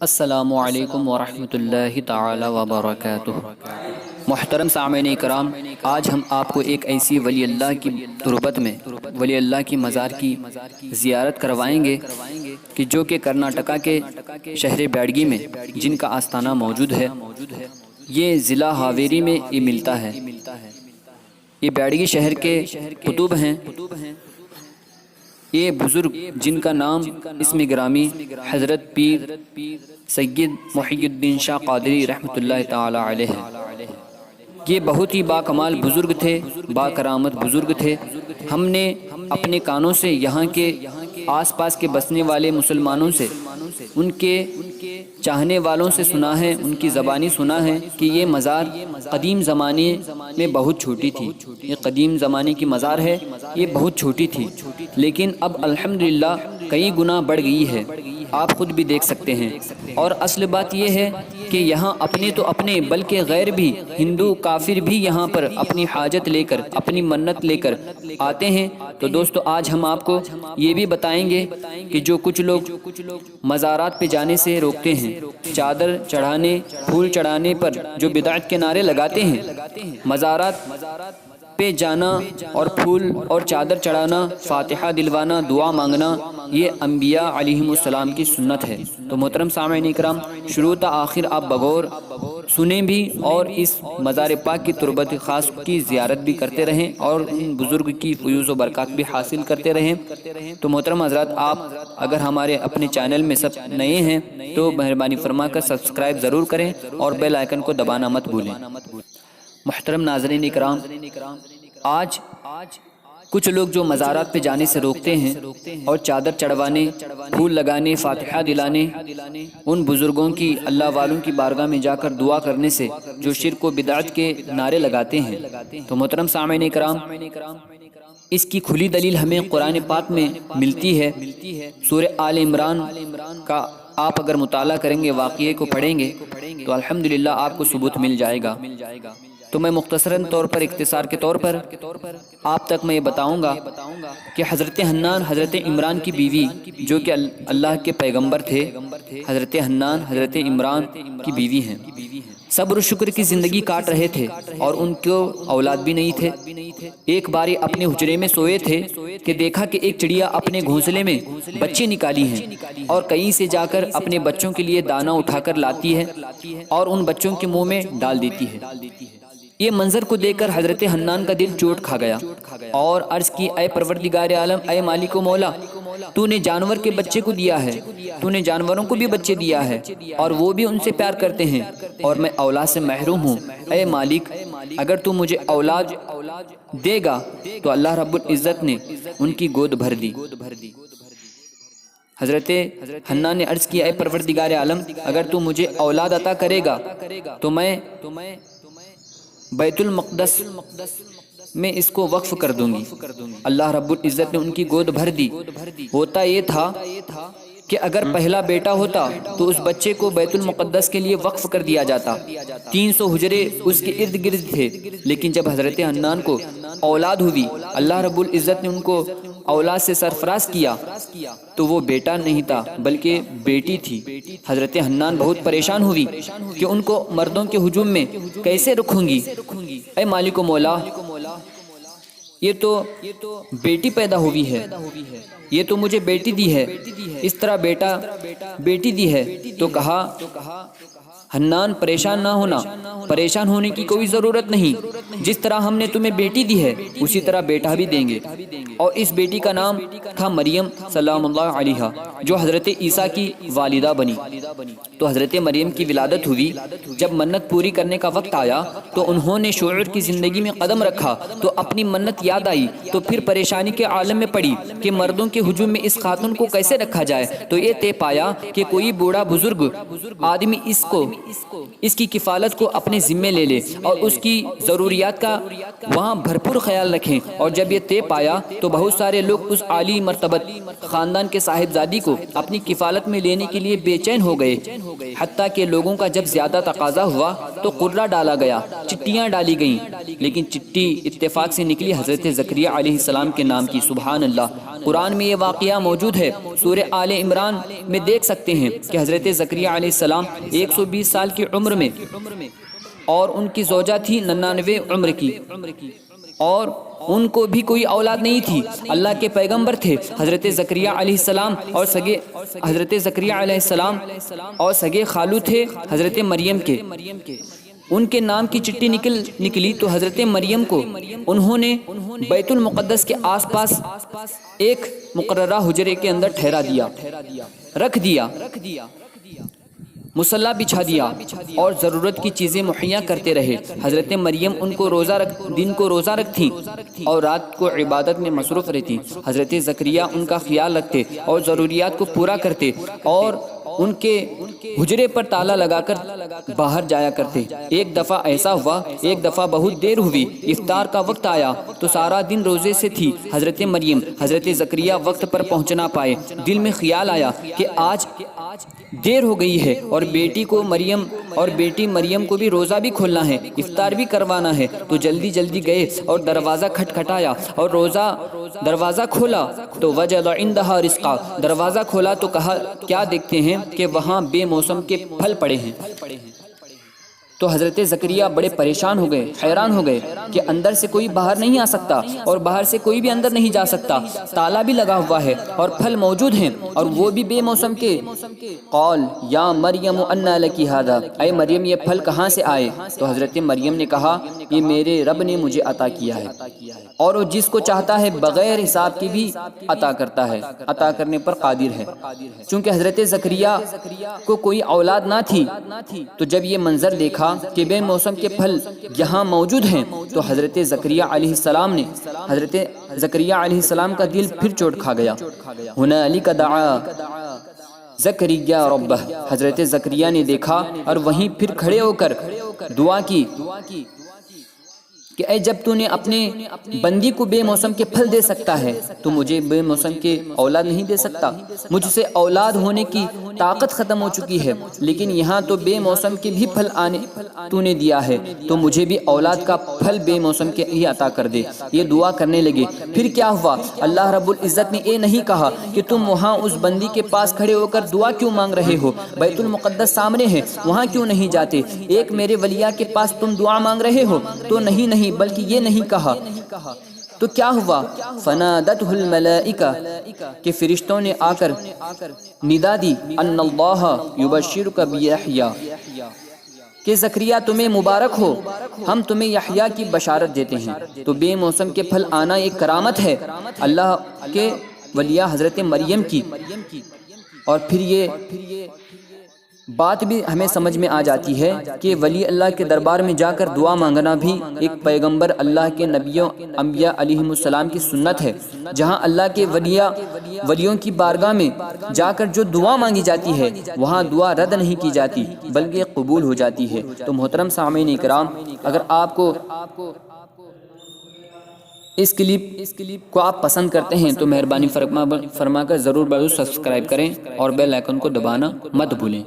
السلام علیکم ورحمۃ اللہ تعالی وبرکاتہ۔ محترم سامعین کرام، آج ہم آپ کو ایک ایسی ولی اللہ کی تربت میں ولی اللہ کی مزار کی زیارت کروائیں گے کہ جو کہ کرناٹکا کے شہر بیڑگی میں جن کا آستانہ موجود ہے۔ یہ ضلع ہاویری میں یہ ملتا ہے۔ یہ بیڑگی شہر کے قطب ہیں۔ یہ بزرگ جن کا نام اسم گرامی حضرت پیر سید محی الدین شاہ قادری رحمۃ اللہ تعالی علیہ ہے۔ یہ بہت ہی باکمال بزرگ تھے، باکرامت بزرگ تھے۔ ہم نے اپنے کانوں سے یہاں کے آس پاس کے بسنے والے مسلمانوں سے، ان کے چاہنے والوں سے سنا ہے، ان کی زبانی سنا ہے کہ یہ مزار قدیم زمانے میں بہت چھوٹی تھی۔ یہ قدیم زمانے کی مزار ہے، یہ بہت چھوٹی تھی، لیکن اب الحمدللہ کئی گنا بڑھ گئی ہے، آپ خود بھی دیکھ سکتے ہیں۔ اور اصل بات یہ ہے کہ یہاں اپنے تو اپنے بلکہ غیر بھی، ہندو کافر بھی یہاں پر اپنی حاجت لے کر، اپنی منت لے کر آتے ہیں۔ تو دوستو، آج ہم آپ کو یہ بھی بتائیں گے کہ جو کچھ لوگ مزارات پہ جانے سے روکتے ہیں، چادر چڑھانے، پھول چڑھانے پر جو بدعت کے نعرے لگاتے ہیں، مزارات پہ جانا اور پھول اور چادر چڑھانا، فاتحہ دلوانا، دعا مانگنا، یہ انبیاء علیہم السلام کی سنت ہے۔ تو محترم سامعین کرام، شروع تا آخر آپ بغور سنیں بھی اور اس مزار پاک کی تربت خاص کی زیارت بھی کرتے رہیں اور ان بزرگ کی فیوز و برکات بھی حاصل کرتے رہیں۔ تو محترم حضرات، آپ اگر ہمارے اپنے چینل میں سب نئے ہیں تو مہربانی فرما کر سبسکرائب ضرور کریں اور بیل آئیکن کو دبانا مت بھولیں۔ محترم ناظرین کرام، آج کچھ لوگ جو مزارات پہ جانے سے روکتے ہیں اور چادر چڑھوانے، پھول لگانے، فاتحہ دلانے، ان بزرگوں کی، اللہ والوں کی بارگاہ میں جا کر دعا کرنے سے جو شرک و بدعت کے نعرے لگاتے ہیں، تو محترم سامعین کرام، اس کی کھلی دلیل ہمیں قرآن پاک میں ملتی ہے۔ سورہ آل عمران کا آپ اگر مطالعہ کریں گے، واقعے کو پڑھیں گے تو الحمدللہ آپ کو ثبوت مل جائے گا۔ تو میں مختصراً طور پر، اختصار کے طور پر آپ تک میں یہ بتاؤں گا کہ حضرت حنان، حضرت عمران کی بیوی، جو کہ اللہ کے پیغمبر تھے، حضرت حنان حضرت عمران کی بیوی ہیں، صبر و شکر کی زندگی کاٹ رہے تھے اور ان کو اولاد بھی نہیں تھے۔ ایک باری اپنے حجرے میں سوئے تھے کہ دیکھا کہ ایک چڑیا اپنے گھونسلے میں بچے نکالی ہیں اور کہیں سے جا کر اپنے بچوں کے لیے دانہ اٹھا کر لاتی ہے اور ان بچوں کے منہ میں ڈال دیتی ہے۔ یہ منظر کو دیکھ کر حضرت حنان کا دل چوٹ کھا گیا اور عرض کی، اے پروردگار عالم، اے مالک و مولا، تو نے جانور کے بچے کو دیا ہے، تو نے جانوروں کو بھی بچے دیا ہے اور وہ بھی ان سے پیار کرتے ہیں اور میں اولاد سے محروم ہوں۔ اے مالک، اگر تو مجھے اولاد دے گا تو اللہ رب العزت نے ان کی گود بھر دی۔ حضرت حنان نے عرض کیا، اے پروردگار عالم، اگر تو مجھے اولاد عطا کرے گا تو میں بیت المقدس میں اس کو وقف کر دوں گی۔ اللہ رب العزت نے ان کی گود بھر دی۔ ہوتا یہ تھا کہ اگر پہلا بیٹا ہوتا تو اس بچے کو بیت المقدس کے لیے وقف کر دیا جاتا۔ 300 حجرے اس کے ارد گرد تھے، لیکن جب حضرت حنان کو اولاد ہوئی، اللہ رب العزت نے ان کو اولاد سے سرفراز کیا تو وہ بیٹا نہیں تھا بلکہ بیٹی تھی۔ حضرت حنان بہت پریشان ہوئی کہ ان کو مردوں کے ہجوم میں کیسے رکھوں گی۔ اے مالک و مولا، یہ تو بیٹی پیدا ہوئی ہے، یہ تو مجھے بیٹی دی ہے، اس طرح بیٹی دی ہے۔ تو کہا، حنان پریشان نہ ہونا، پریشان ہونے کی کوئی ضرورت نہیں، جس طرح ہم نے تمہیں بیٹی دی ہے اسی طرح بیٹا بھی دیں گے۔ اور اس بیٹی کا نام تھا مریم سلام اللہ علیہا، جو حضرت عیسیٰ کی والدہ بنی۔ تو حضرت مریم کی ولادت ہوئی۔ جب منت پوری کرنے کا وقت آیا تو انہوں نے شعور کی زندگی میں قدم رکھا تو اپنی منت یاد آئی، تو پھر پریشانی کے عالم میں پڑی کہ مردوں کے ہجوم میں اس خاتون کو کیسے رکھا جائے۔ تو یہ طے پایا کہ کوئی بوڑھا بزرگ آدمی اس کی کفالت کو اپنے ذمے لے لے اور اس کی ضروریات کا وہاں بھرپور خیال رکھیں۔ اور جب یہ طے پایا تو بہت سارے لوگ اس عالی مرتبت خاندان کے صاحبزادی کو اپنی کفالت میں لینے کے لیے بے چین ہو گئے، حتیٰ کہ لوگوں کا جب زیادہ تقاضا ہوا تو قرعہ ڈالا گیا، چٹیاں ڈالی گئیں، لیکن چٹی اتفاق سے نکلی حضرت زکریا علیہ السلام کے نام کی۔ سبحان اللہ، قرآن میں یہ واقعہ موجود ہے، سورہ آل عمران میں دیکھ سکتے ہیں کہ حضرت زکریہ علیہ السلام 120 سال کی عمر میں، اور ان کی زوجہ تھی 99 عمر کی، اور ان کو بھی کوئی اولاد نہیں تھی۔ اللہ کے پیغمبر تھے حضرت زکریہ علیہ السلام، اور حضرت زکریہ علیہ السلام اور سگے خالو تھے حضرت مریم کے۔ ان کے نام کی چٹھی نکلی تو حضرت مریم کو انہوں نے بیت المقدس کے آس پاس ایک مقررہ حجرے کے اندر ٹھہرا دیا، رکھ دیا، مصلی بچھا دیا، اور ضرورت کی چیزیں مہیا کرتے رہے۔ حضرت مریم دن کو روزہ رکھتی اور رات کو عبادت میں مصروف رہتی۔ حضرت زکریہ ان کا خیال رکھتے اور ضروریات کو پورا کرتے، اور ان کے حجرے پر تالا لگا کر باہر جایا کرتے۔ ایک دفعہ ایسا ہوا، ایک دفعہ بہت دیر ہوئی، افطار کا وقت آیا تو سارا دن روزے سے تھی حضرت مریم۔ حضرت زکریہ وقت پر پہنچ نہ پائے۔ دل میں خیال آیا کہ آج دیر ہو گئی ہے، اور بیٹی مریم کو بھی روزہ بھی کھولنا ہے، افطار بھی کروانا ہے، تو جلدی جلدی گئے اور دروازہ کھٹکھٹایا، اور دروازہ کھولا تو وجد عندها رزقا، دروازہ کھولا تو کہا، کیا دیکھتے ہیں کہ وہاں بے موسم کے پھل پڑے ہیں۔ تو حضرت زکریہ بڑے پریشان ہو گئے، حیران ہو گئے کہ اندر سے کوئی باہر نہیں آ سکتا اور باہر سے کوئی بھی اندر نہیں جا سکتا، تالا بھی لگا ہوا ہے اور پھل موجود ہیں اور وہ بھی بے موسم کے۔ قال یا مریم انا لکی ھذا، اے مریم یہ پھل کہاں سے آئے؟ تو حضرت مریم نے کہا، یہ میرے رب نے مجھے عطا کیا ہے، اور وہ جس کو چاہتا ہے بغیر حساب کے بھی عطا کرتا ہے، عطا کرنے پر قادر ہے۔ چونکہ حضرت زکریہ کو کوئی اولاد نہ تھی، تو جب یہ منظر دیکھا کہ بے موسم کے پھل یہاں موجود ہیں، تو حضرت زکریہ علیہ السلام کا دل پھر چوٹ کھا گیا۔ ہنالک دعا زکریہ ربہ، حضرت زکریہ نے دیکھا اور وہیں پھر کھڑے ہو کر دعا کی کہ اے جب تو نے اپنے بندی کو بے موسم کے پھل دے سکتا ہے تو مجھے بے موسم کے اولاد نہیں دے سکتا؟ مجھ سے اولاد ہونے کی طاقت ختم ہو چکی ہے، لیکن یہاں تو بے موسم کے بھی پھل تو نے دیا ہے، تو مجھے بھی اولاد کا پھل بے موسم کے ہی عطا کر دے۔ یہ دعا کرنے لگے۔ پھر کیا ہوا؟ اللہ رب العزت نے یہ نہیں کہا کہ تم وہاں اس بندی کے پاس کھڑے ہو کر دعا کیوں مانگ رہے ہو، بیت المقدس سامنے ہے، وہاں کیوں نہیں جاتے؟ ایک میرے ولیہ کے پاس تم دعا مانگ رہے ہو؟ تو نہیں، بلکہ یہ نہیں کہا۔ تو کیا ہوا؟ فنادته الملائکہ، کہ فرشتوں نے آ کر ندا دی، ان اللہ یبشرک بیحییٰ، کہ زکریہ تمہیں مبارک ہو، ہم تمہیں یحییٰ کی بشارت دیتے ہیں۔ تو بے موسم کے پھل آنا ایک کرامت ہے اللہ کے ولیہ حضرت مریم کی۔ اور پھر یہ بات بھی ہمیں سمجھ میں آ جاتی ہے کہ ولی اللہ کے دربار میں جا کر دعا مانگنا بھی ایک پیغمبر اللہ کے نبیوں انبیاء علیہم السلام کی سنت ہے۔ جہاں اللہ کے ولیوں کی بارگاہ میں جا کر جو دعا مانگی جاتی ہے، وہاں دعا رد نہیں کی جاتی بلکہ قبول ہو جاتی ہے۔ تو محترم سامعین کرام، اگر آپ کو اس کلپ کو آپ پسند کرتے ہیں تو مہربانی فرما کر ضرور سبسکرائب کریں اور بیل آئیکن کو دبانا مت بھولیں۔